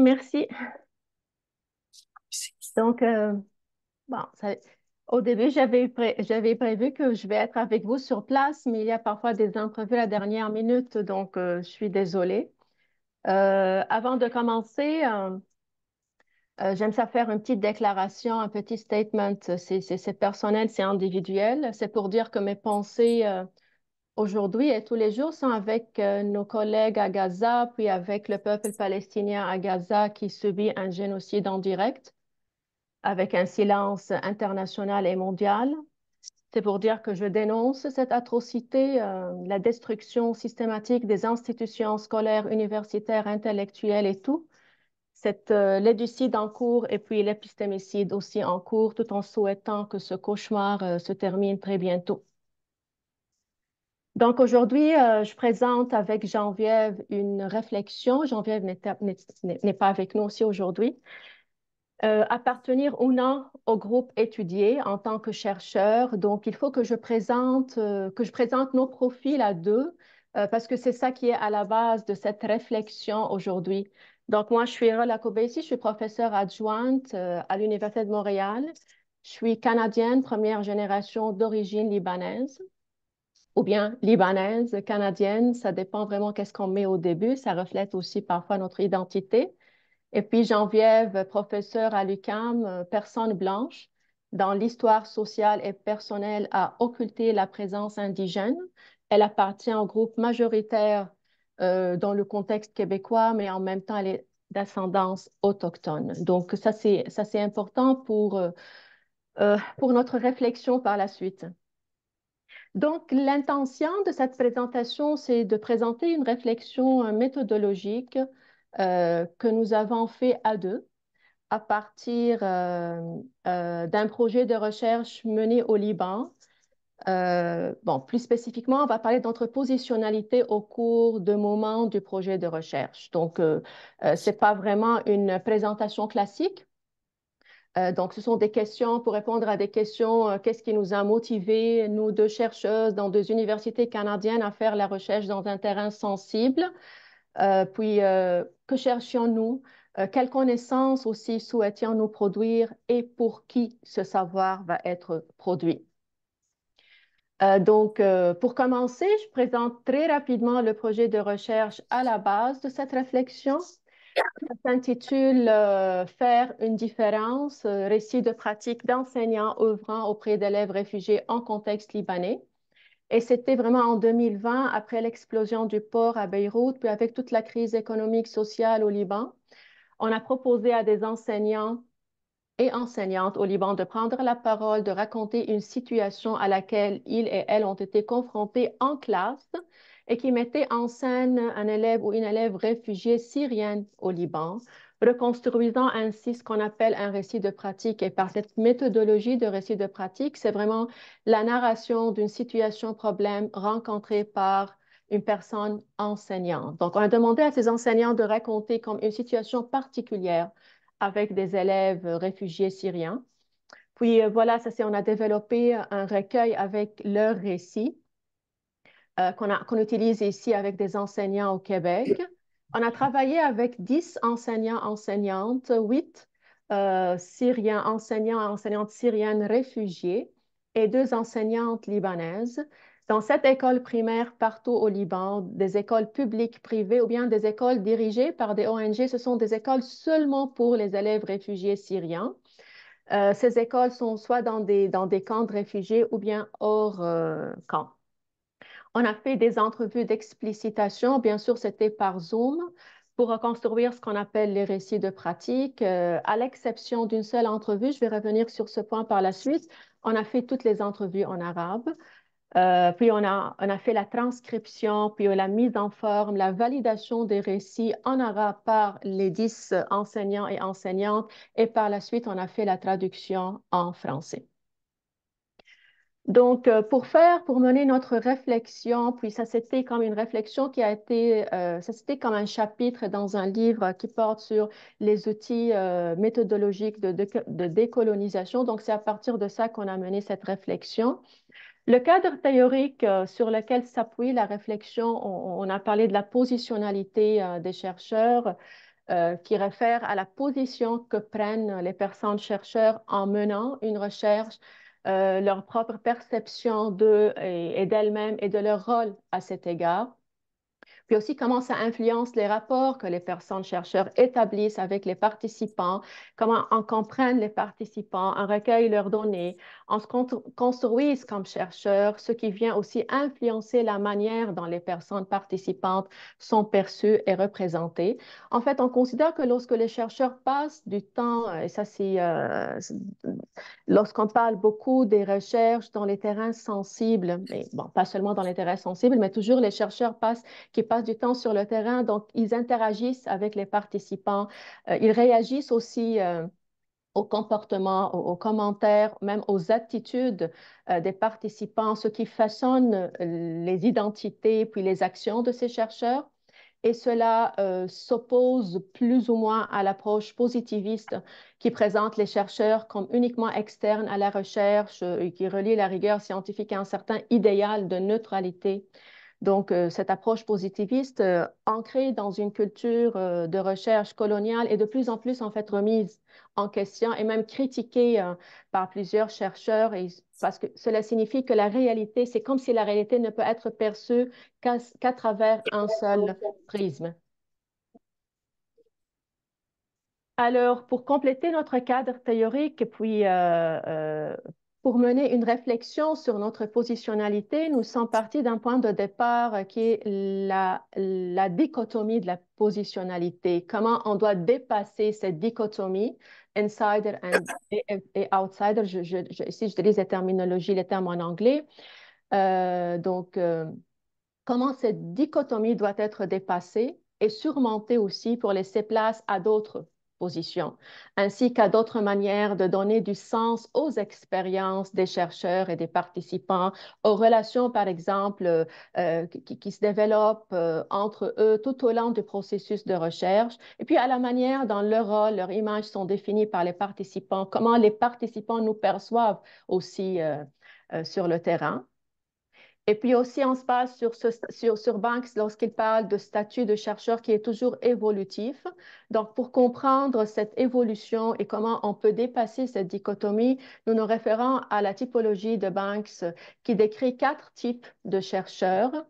Merci. Donc, bon, au début, j'avais prévu que je vais être avec vous sur place, mais il y a parfois des imprévus à la dernière minute, donc je suis désolée. Avant de commencer, j'aime ça faire une petite déclaration, un petit statement. C'est personnel, c'est individuel. C'est pour dire que mes pensées aujourd'hui et tous les jours sont avec nos collègues à Gaza, puis avec le peuple palestinien à Gaza qui subit un génocide en direct, avec un silence international et mondial. C'est pour dire que je dénonce cette atrocité, la destruction systématique des institutions scolaires, universitaires, intellectuelles et tout. L'éducide en cours et puis l'épistémicide aussi en cours, tout en souhaitant que ce cauchemar se termine très bientôt. Donc aujourd'hui, je présente avec Geneviève une réflexion. Geneviève n'est pas avec nous aussi aujourd'hui. Appartenir ou non au groupe étudié en tant que chercheur. Donc, il faut que je présente nos profils à deux, parce que c'est ça qui est à la base de cette réflexion aujourd'hui. Donc, moi, je suis Rola Kobesi, je suis professeure adjointe à l'Université de Montréal. Je suis canadienne, première génération d'origine libanaise, ou bien libanaise, canadienne, ça dépend vraiment qu'est-ce qu'on met au début. Ça reflète aussi parfois notre identité. Et puis Geneviève, professeure à l'UQAM, personne blanche, dans l'histoire sociale et personnelle, a occulté la présence indigène. Elle appartient au groupe majoritaire dans le contexte québécois, mais en même temps, elle est d'ascendance autochtone. Donc, ça, c'est important pour notre réflexion par la suite. Donc, l'intention de cette présentation, c'est de présenter une réflexion méthodologique que nous avons fait à deux à partir d'un projet de recherche mené au Liban. Bon, plus spécifiquement, on va parler d'entrepositionnalité au cours de moments du projet de recherche. Donc, ce n'est pas vraiment une présentation classique. Donc, ce sont des questions pour répondre à des questions. Qu'est-ce qui nous a motivés, nous deux chercheuses dans deux universités canadiennes, à faire la recherche dans un terrain sensible? Que cherchions-nous? Quelles connaissances aussi souhaitions-nous produire et pour qui ce savoir va être produit? Pour commencer, je présente très rapidement le projet de recherche à la base de cette réflexion. Ça s'intitule Faire une différence, récit de pratique d'enseignants œuvrant auprès d'élèves réfugiés en contexte libanais. Et c'était vraiment en 2020, après l'explosion du port à Beyrouth, puis avec toute la crise économique, sociale au Liban. On a proposé à des enseignants et enseignantes au Liban de prendre la parole, de raconter une situation à laquelle ils et elles ont été confrontés en classe et qui mettait en scène un élève ou une élève réfugiée syrienne au Liban, reconstruisant ainsi ce qu'on appelle un récit de pratique. Et par cette méthodologie de récit de pratique, c'est vraiment la narration d'une situation problème rencontrée par une personne enseignante. Donc, on a demandé à ces enseignants de raconter comme une situation particulière avec des élèves réfugiés syriens. Puis voilà, on a développé un recueil avec leurs récits qu'on utilise ici avec des enseignants au Québec. On a travaillé avec 10 enseignants, enseignantes, 8 Syriens, enseignants et enseignantes syriennes réfugiés et 2 enseignantes libanaises dans 7 écoles primaires partout au Liban, des écoles publiques, privées ou bien des écoles dirigées par des ONG. Ce sont des écoles seulement pour les élèves réfugiés syriens. Ces écoles sont soit dans des camps de réfugiés ou bien hors camp. On a fait des entrevues d'explicitation. Bien sûr, c'était par Zoom pour reconstruire ce qu'on appelle les récits de pratique. À l'exception d'une seule entrevue, je vais revenir sur ce point par la suite, on a fait toutes les entrevues en arabe. Puis on a fait la transcription, puis la mise en forme, la validation des récits en arabe par les 10 enseignants et enseignantes. Et par la suite, on a fait la traduction en français. Donc, pour mener notre réflexion, puis ça c'était comme une réflexion qui a été, ça c'était comme un chapitre dans un livre qui porte sur les outils méthodologiques de décolonisation. Donc, c'est à partir de ça qu'on a mené cette réflexion. Le cadre théorique sur lequel s'appuie la réflexion, on a parlé de la positionnalité des chercheurs. qui réfère à la position que prennent les personnes chercheurs en menant une recherche, leur propre perception d'eux et d'elles-mêmes et de leur rôle à cet égard. Puis aussi comment ça influence les rapports que les personnes chercheurs établissent avec les participants, comment on comprenne les participants, on recueille leurs données, on se construise comme chercheurs, ce qui vient aussi influencer la manière dont les personnes participantes sont perçues et représentées. En fait, on considère que lorsque les chercheurs passent du temps, et ça c'est lorsqu'on parle beaucoup des recherches dans les terrains sensibles, mais bon, pas seulement dans les terrains sensibles, mais toujours les chercheurs qui passent du temps sur le terrain, donc ils interagissent avec les participants, ils réagissent aussi aux comportements, aux commentaires, même aux attitudes des participants, ce qui façonne les identités puis les actions de ces chercheurs. Et cela s'oppose plus ou moins à l'approche positiviste qui présente les chercheurs comme uniquement externes à la recherche et qui relie la rigueur scientifique à un certain idéal de neutralité. Donc, cette approche positiviste, ancrée dans une culture de recherche coloniale, est de plus en plus en fait remise en question et même critiquée par plusieurs chercheurs, parce que cela signifie que la réalité, c'est comme si la réalité ne peut être perçue qu'à travers un seul prisme. Alors, pour compléter notre cadre théorique, puis pour mener une réflexion sur notre positionnalité, nous sommes partis d'un point de départ qui est la dichotomie de la positionnalité. Comment on doit dépasser cette dichotomie, insider et outsider. Ici, je utilise les terminologies, les termes en anglais. Donc, comment cette dichotomie doit être dépassée et surmontée aussi pour laisser place à d'autres positions, ainsi qu'à d'autres manières de donner du sens aux expériences des chercheurs et des participants, aux relations, par exemple, qui se développent entre eux tout au long du processus de recherche, et puis à la manière dont leur rôle, leur image sont définis par les participants, comment les participants nous perçoivent aussi sur le terrain. Et puis aussi, on se base sur Banks lorsqu'il parle de statut de chercheur qui est toujours évolutif. Donc, pour comprendre cette évolution et comment on peut dépasser cette dichotomie, nous nous référons à la typologie de Banks qui décrit 4 types de chercheurs.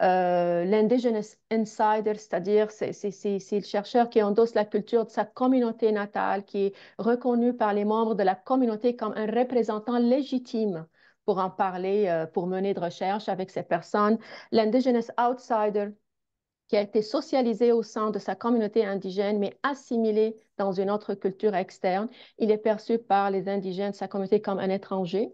L'indigenous insider, c'est-à-dire c'est le chercheur qui endosse la culture de sa communauté natale, qui est reconnu par les membres de la communauté comme un représentant légitime pour en parler, pour mener de recherche avec ces personnes. L'indigenous outsider, qui a été socialisé au sein de sa communauté indigène, mais assimilé dans une autre culture externe. Il est perçu par les indigènes de sa communauté comme un étranger.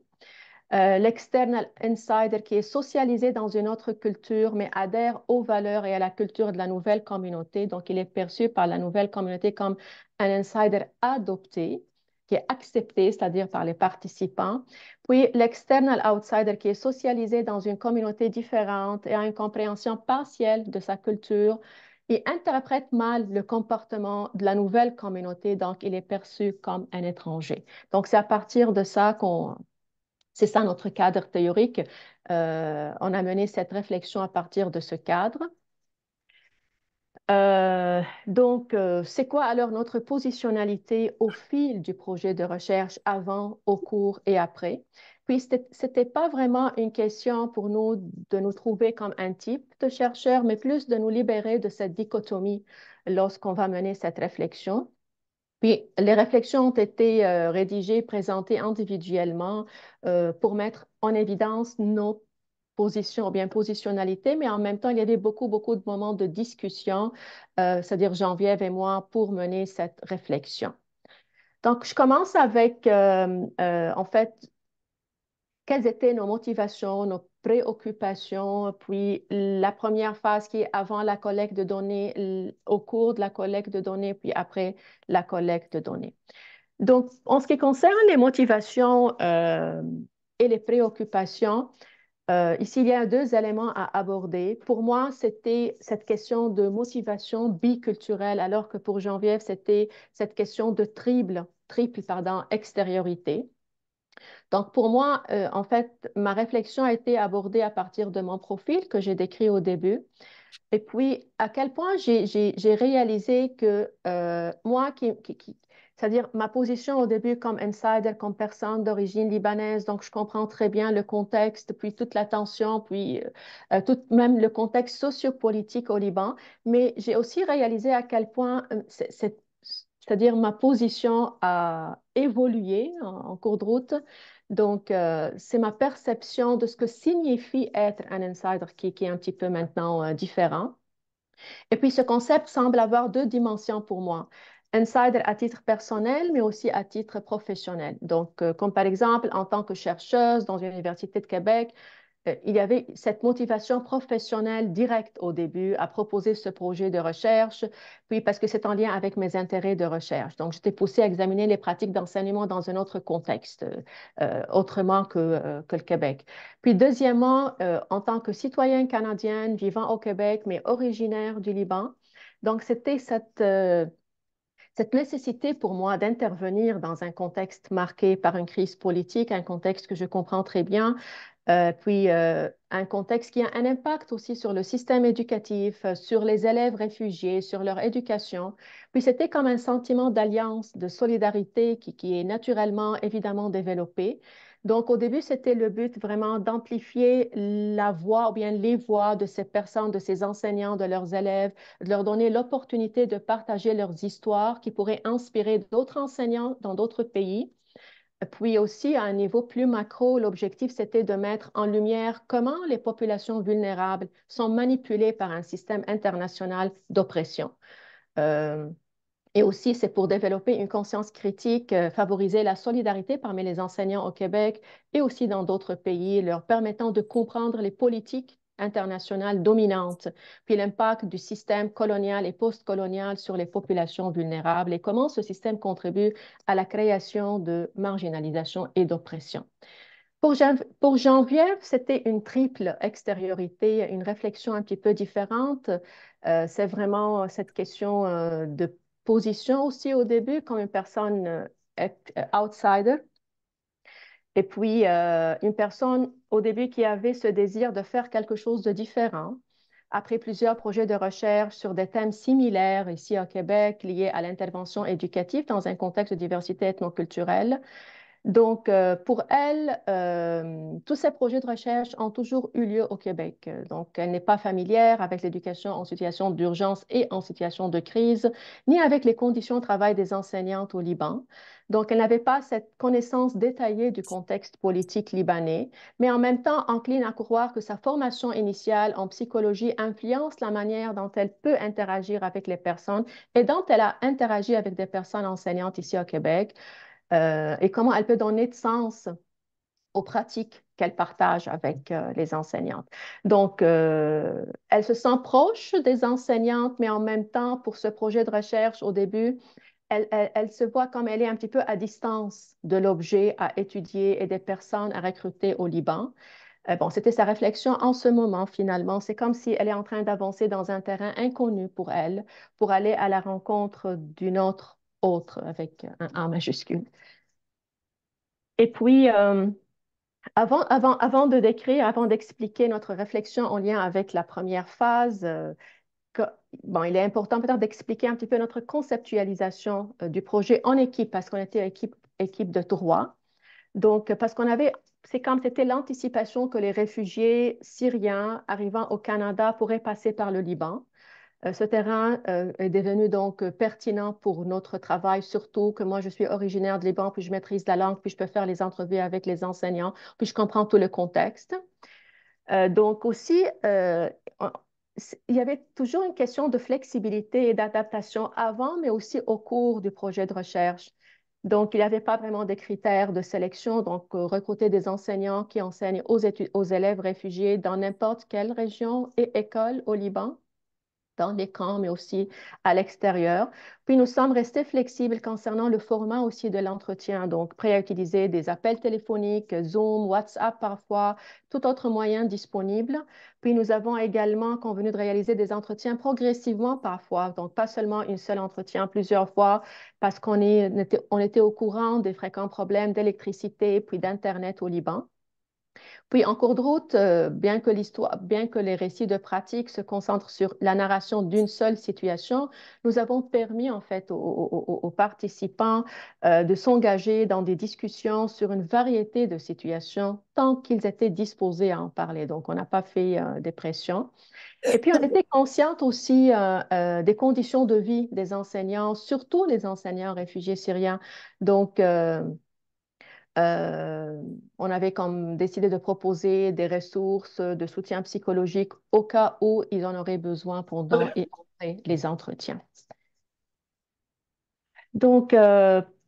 L'external insider qui est socialisé dans une autre culture, mais adhère aux valeurs et à la culture de la nouvelle communauté. Donc, il est perçu par la nouvelle communauté comme un insider adopté, qui est accepté, c'est-à-dire par les participants. Puis, l'external outsider qui est socialisé dans une communauté différente et a une compréhension partielle de sa culture. Il interprète mal le comportement de la nouvelle communauté, donc il est perçu comme un étranger. Donc, c'est à partir de ça c'est ça notre cadre théorique. On a mené cette réflexion à partir de ce cadre. Donc, c'est quoi alors notre positionnalité au fil du projet de recherche avant, au cours et après? Puis, ce n'était pas vraiment une question pour nous de nous trouver comme un type de chercheur, mais plus de nous libérer de cette dichotomie lorsqu'on va mener cette réflexion. Puis, les réflexions ont été rédigées, présentées individuellement pour mettre en évidence nos positions ou bien positionnalités, mais en même temps, il y avait beaucoup, beaucoup de moments de discussion, c'est-à-dire Geneviève et moi, pour mener cette réflexion. Donc, je commence avec, en fait, quelles étaient nos motivations, nos préoccupations, puis la première phase qui est avant la collecte de données, au cours de la collecte de données, puis après la collecte de données. Donc, en ce qui concerne les motivations et les préoccupations, ici, il y a 2 éléments à aborder. Pour moi, c'était cette question de motivation biculturelle, alors que pour Geneviève, c'était cette question de triple, pardon, extériorité. Donc, pour moi, en fait, ma réflexion a été abordée à partir de mon profil que j'ai décrit au début. Et puis, à quel point j'ai réalisé que moi, c'est-à-dire ma position au début comme insider, comme personne d'origine libanaise, donc je comprends très bien le contexte, puis toute la tension, puis tout, même le contexte sociopolitique au Liban, mais j'ai aussi réalisé à quel point c'est-à-dire ma position a évolué en cours de route. Donc, c'est ma perception de ce que signifie être un insider qui est un petit peu maintenant différent. Et puis, ce concept semble avoir deux dimensions pour moi. Insider à titre personnel, mais aussi à titre professionnel. Donc, comme par exemple, en tant que chercheuse dans une université de Québec, il y avait cette motivation professionnelle directe au début à proposer ce projet de recherche, puis parce que c'est en lien avec mes intérêts de recherche. Donc, j'étais poussée à examiner les pratiques d'enseignement dans un autre contexte, autrement que le Québec. Puis, deuxièmement, en tant que citoyenne canadienne vivant au Québec, mais originaire du Liban, donc c'était cette nécessité pour moi d'intervenir dans un contexte marqué par une crise politique, un contexte que je comprends très bien, puis un contexte qui a un impact aussi sur le système éducatif, sur les élèves réfugiés, sur leur éducation. Puis c'était comme un sentiment d'alliance, de solidarité qui est naturellement, évidemment développé. Donc au début, c'était le but vraiment d'amplifier la voix ou bien les voix de ces personnes, de ces enseignants, de leurs élèves, de leur donner l'opportunité de partager leurs histoires qui pourraient inspirer d'autres enseignants dans d'autres pays. Puis aussi, à un niveau plus macro, l'objectif, c'était de mettre en lumière comment les populations vulnérables sont manipulées par un système international d'oppression. Euh, et aussi, c'est pour développer une conscience critique, favoriser la solidarité parmi les enseignants au Québec et aussi dans d'autres pays, leur permettant de comprendre les politiques internationales dominantes, puis l'impact du système colonial et postcolonial sur les populations vulnérables et comment ce système contribue à la création de marginalisation et d'oppression. Pour Geneviève, c'était une triple extériorité, une réflexion un petit peu différente. C'est vraiment cette question de position aussi au début, comme une personne outsider. Et puis, une personne au début qui avait ce désir de faire quelque chose de différent. Après plusieurs projets de recherche sur des thèmes similaires ici au Québec liés à l'intervention éducative dans un contexte de diversité ethnoculturelle, donc, pour elle, tous ces projets de recherche ont toujours eu lieu au Québec. Donc, elle n'est pas familière avec l'éducation en situation d'urgence et en situation de crise, ni avec les conditions de travail des enseignantes au Liban. Donc, elle n'avait pas cette connaissance détaillée du contexte politique libanais, mais en même temps encline à croire que sa formation initiale en psychologie influence la manière dont elle peut interagir avec les personnes et dont elle a interagi avec des personnes enseignantes ici au Québec et comment elle peut donner de sens aux pratiques qu'elle partage avec les enseignantes. Donc, elle se sent proche des enseignantes, mais en même temps, pour ce projet de recherche, au début, elle se voit comme elle est un petit peu à distance de l'objet à étudier et des personnes à recruter au Liban. Bon, c'était sa réflexion en ce moment, finalement. C'est comme si elle est en train d'avancer dans un terrain inconnu pour elle, pour aller à la rencontre d'une autre avec un A majuscule. Et puis, avant de décrire, avant d'expliquer notre réflexion en lien avec la première phase, que- bon, il est important peut-être d'expliquer un petit peu notre conceptualisation du projet en équipe, parce qu'on était équipe de trois. Donc, parce qu'on avait, c'est comme c'était l'anticipation que les réfugiés syriens arrivant au Canada pourraient passer par le Liban. Ce terrain est devenu donc pertinent pour notre travail, surtout que moi, je suis originaire de Liban, puis je maîtrise la langue, puis je peux faire les entrevues avec les enseignants, puis je comprends tout le contexte. Donc aussi, on- il y avait toujours une question de flexibilité et d'adaptation avant, mais aussi au cours du projet de recherche. Donc, il n'y avait pas vraiment de critères de sélection. Donc, recruter des enseignants qui enseignent aux élèves réfugiés dans n'importe quelle région et école au Liban. dans les camps, mais aussi à l'extérieur. Puis nous sommes restés flexibles concernant le format aussi de l'entretien, donc prêts à utiliser des appels téléphoniques, Zoom, WhatsApp parfois, tout autre moyen disponible. Puis nous avons également convenu de réaliser des entretiens progressivement parfois, donc pas seulement une seule entretien, plusieurs fois, parce on était au courant des fréquents problèmes d'électricité puis d'Internet au Liban. Puis en cours de route, bien que les récits de pratique se concentrent sur la narration d'une seule situation, nous avons permis en fait aux participants de s'engager dans des discussions sur une variété de situations tant qu'ils étaient disposés à en parler. Donc on n'a pas fait des pressions. Et puis on était consciente aussi des conditions de vie des enseignants, surtout les enseignants réfugiés syriens. Donc euh, on avait comme décidé de proposer des ressources de soutien psychologique au cas où ils en auraient besoin pendant et après les entretiens. Donc,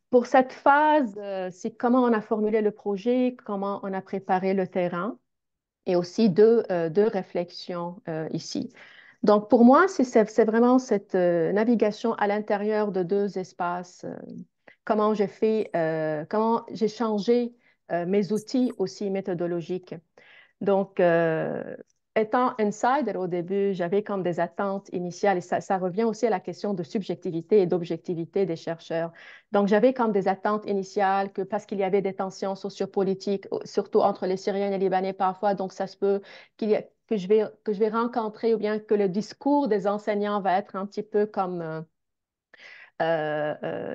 pour cette phase, c'est comment on a formulé le projet, comment on a préparé le terrain et aussi deux réflexions ici. Donc, pour moi, c'est vraiment cette navigation à l'intérieur de deux espaces. Comment j'ai changé mes outils aussi méthodologiques. Donc, étant insider au début, j'avais comme des attentes initiales et ça revient aussi à la question de subjectivité et d'objectivité des chercheurs. Donc, j'avais comme des attentes initiales que parce qu'il y avait des tensions sociopolitiques, surtout entre les Syriens et les Libanais parfois, donc ça se peut que je vais rencontrer ou bien que le discours des enseignants va être un petit peu comme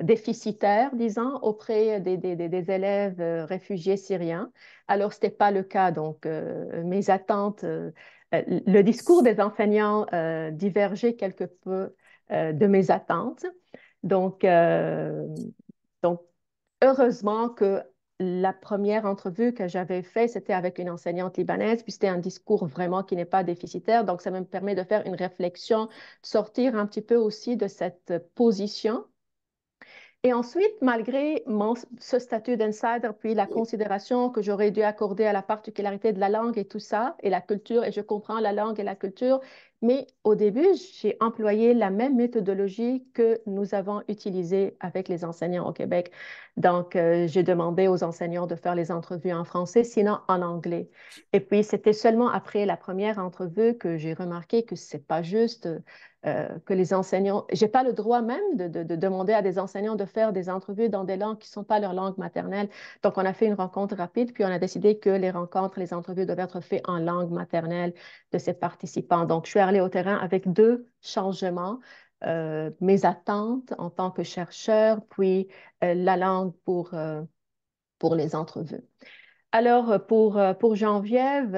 déficitaire, disons, auprès des élèves réfugiés syriens. Alors, ce n'était pas le cas. Donc, mes attentes, le discours des enseignants divergeait quelque peu de mes attentes. Donc, donc, heureusement que la première entrevue que j'avais faite, c'était avec une enseignante libanaise, puis c'était un discours vraiment qui n'est pas déficitaire. Donc, ça me permet de faire une réflexion, de sortir un petit peu aussi de cette position et ensuite, malgré ce statut d'insider, puis la considération que j'aurais dû accorder à la particularité de la langue et tout ça, et la culture, et je comprends la langue et la culture, mais au début, j'ai employé la même méthodologie que nous avons utilisée avec les enseignants au Québec. Donc, j'ai demandé aux enseignants de faire les entrevues en français, sinon en anglais. Et puis, c'était seulement après la première entrevue que j'ai remarqué que c'est pas juste que les enseignants, j'ai pas le droit même de demander à des enseignants de faire des entrevues dans des langues qui ne sont pas leur langue maternelle. Donc, on a fait une rencontre rapide, puis on a décidé que les rencontres, les entrevues devaient être faites en langue maternelle de ces participants. Donc, je suis allée au terrain avec deux changements. Mes attentes en tant que chercheur, puis la langue pour les entrevues. Alors, pour Geneviève,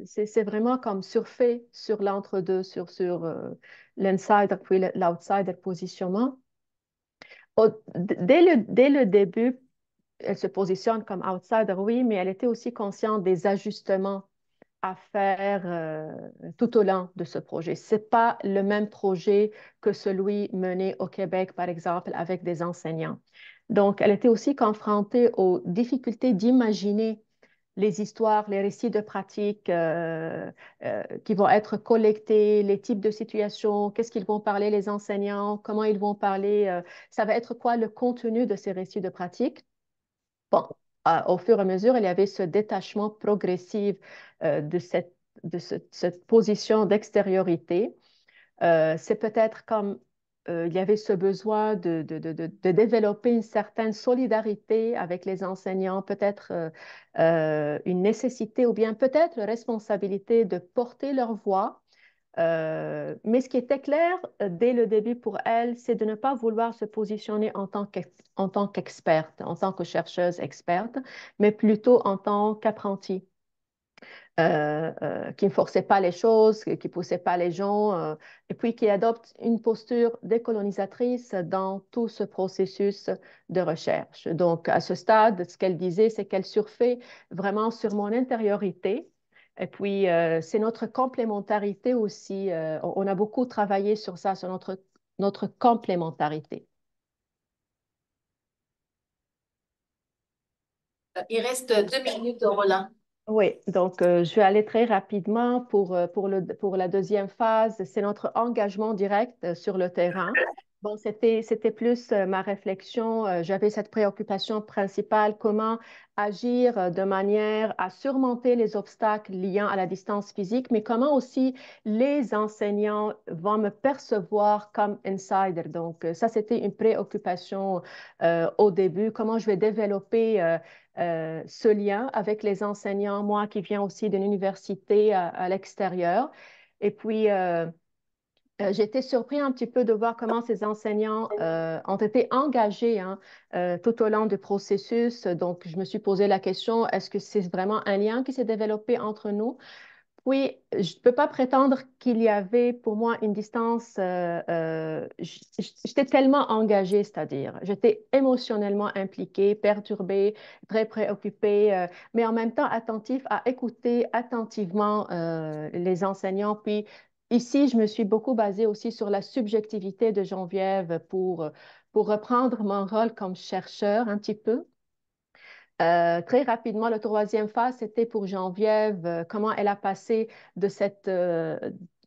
c'est vraiment comme surfer sur l'entre-deux, sur l'insider puis l'outsider positionnement. Dès le début, elle se positionne comme outsider, oui, mais elle était aussi consciente des ajustements à faire tout au long de ce projet. Ce n'est pas le même projet que celui mené au Québec, par exemple, avec des enseignants. Donc, elle était aussi confrontée aux difficultés d'imaginer les histoires, les récits de pratiques qui vont être collectés, les types de situations, qu'est-ce qu'ils vont parler les enseignants, comment ils vont parler, ça va être quoi le contenu de ces récits de pratiques. Bon, au fur et à mesure, il y avait ce détachement progressif de cette position d'extériorité. C'est peut-être comme il y avait ce besoin de développer une certaine solidarité avec les enseignants, peut-être une nécessité ou bien peut-être la responsabilité de porter leur voix. Mais ce qui était clair dès le début pour elle, c'est de ne pas vouloir se positionner en tant qu'experte, en tant que chercheuse experte, mais plutôt en tant qu'apprentie qui ne forçait pas les choses, qui ne poussait pas les gens, et puis qui adopte une posture décolonisatrice dans tout ce processus de recherche. Donc, à ce stade, ce qu'elle disait, c'est qu'elle surfait vraiment sur mon intériorité. Et puis, c'est notre complémentarité aussi. On a beaucoup travaillé sur ça, sur notre complémentarité. Il reste 2 minutes, Roland. Oui, donc je vais aller très rapidement pour la deuxième phase. C'est notre engagement direct sur le terrain. Bon, c'était plus ma réflexion. J'avais cette préoccupation principale, comment agir de manière à surmonter les obstacles liant à la distance physique, mais comment aussi les enseignants vont me percevoir comme insider. Donc, ça, c'était une préoccupation au début, comment je vais développer ce lien avec les enseignants, moi qui viens aussi d'une université à l'extérieur. Et puis, j'ai été surpris un petit peu de voir comment ces enseignants ont été engagés hein, tout au long du processus. Donc, je me suis posé la question, est-ce que c'est vraiment un lien qui s'est développé entre nous? Oui, je ne peux pas prétendre qu'il y avait pour moi une distance. J'étais tellement engagée, c'est-à-dire, j'étais émotionnellement impliquée, perturbée, très préoccupée, mais en même temps attentif à écouter attentivement les enseignants. Puis ici, je me suis beaucoup basée aussi sur la subjectivité de Geneviève pour reprendre mon rôle comme chercheur un petit peu. Très rapidement, la troisième phase, c'était pour Geneviève, comment elle a passé de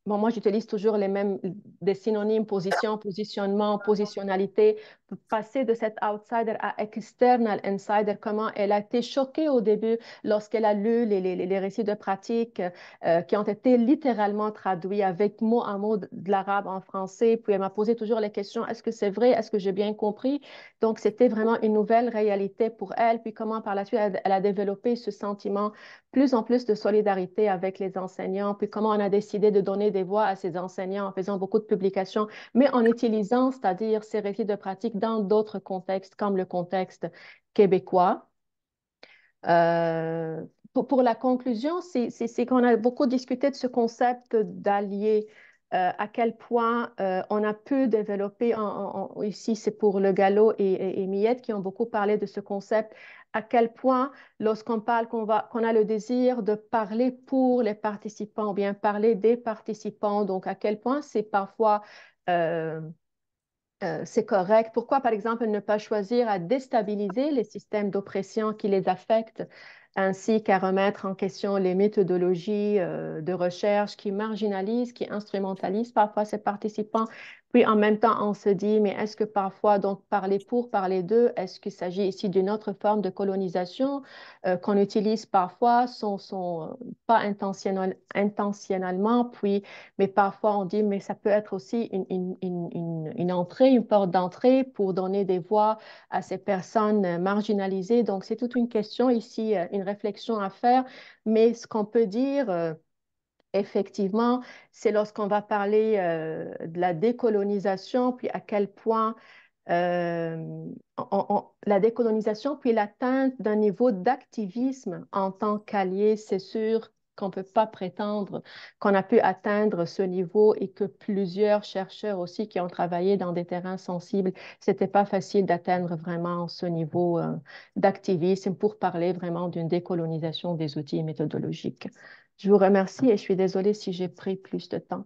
bon, moi, j'utilise toujours les mêmes, des synonymes, position, positionnement, positionnalité, pour passer de cet outsider à external insider, comment elle a été choquée au début lorsqu'elle a lu les récits de pratique qui ont été littéralement traduits avec mot à mot de l'arabe en français. Puis elle m'a posé toujours les questions, est-ce que c'est vrai? Est-ce que j'ai bien compris? Donc, c'était vraiment une nouvelle réalité pour elle. Puis comment par la suite, elle a développé ce sentiment plus en plus de solidarité avec les enseignants. Puis comment on a décidé de donner des voix à ces enseignants en faisant beaucoup de publications, mais en utilisant, c'est-à-dire ces récits de pratique dans d'autres contextes, comme le contexte québécois. Euh, pour la conclusion, c'est qu'on a beaucoup discuté de ce concept d'allié, à quel point on a pu développer, ici c'est pour Le Gallo et Miette qui ont beaucoup parlé de ce concept, à quel point lorsqu'on parle qu'on a le désir de parler pour les participants ou bien parler des participants, donc à quel point c'est parfois... euh, c'est correct. Pourquoi, par exemple, ne pas choisir à déstabiliser les systèmes d'oppression qui les affectent, ainsi qu'à remettre en question les méthodologies de recherche qui marginalisent, qui instrumentalisent parfois ces participants. Puis en même temps, on se dit, mais est-ce que parfois, donc, parler pour, parler d'eux, est-ce qu'il s'agit ici d'une autre forme de colonisation qu'on utilise parfois, sont pas intentionnellement, puis mais parfois, on dit, mais ça peut être aussi une entrée, une porte d'entrée pour donner des voix à ces personnes marginalisées. Donc, c'est toute une question ici, une réflexion à faire. Mais ce qu'on peut dire, effectivement, c'est lorsqu'on va parler de la décolonisation, puis à quel point la décolonisation, puis l'atteinte d'un niveau d'activisme en tant qu'allié, c'est sûr qu'on ne peut pas prétendre qu'on a pu atteindre ce niveau et que plusieurs chercheurs aussi qui ont travaillé dans des terrains sensibles, c'était pas facile d'atteindre vraiment ce niveau d'activisme pour parler vraiment d'une décolonisation des outils méthodologiques. Je vous remercie et je suis désolée si j'ai pris plus de temps.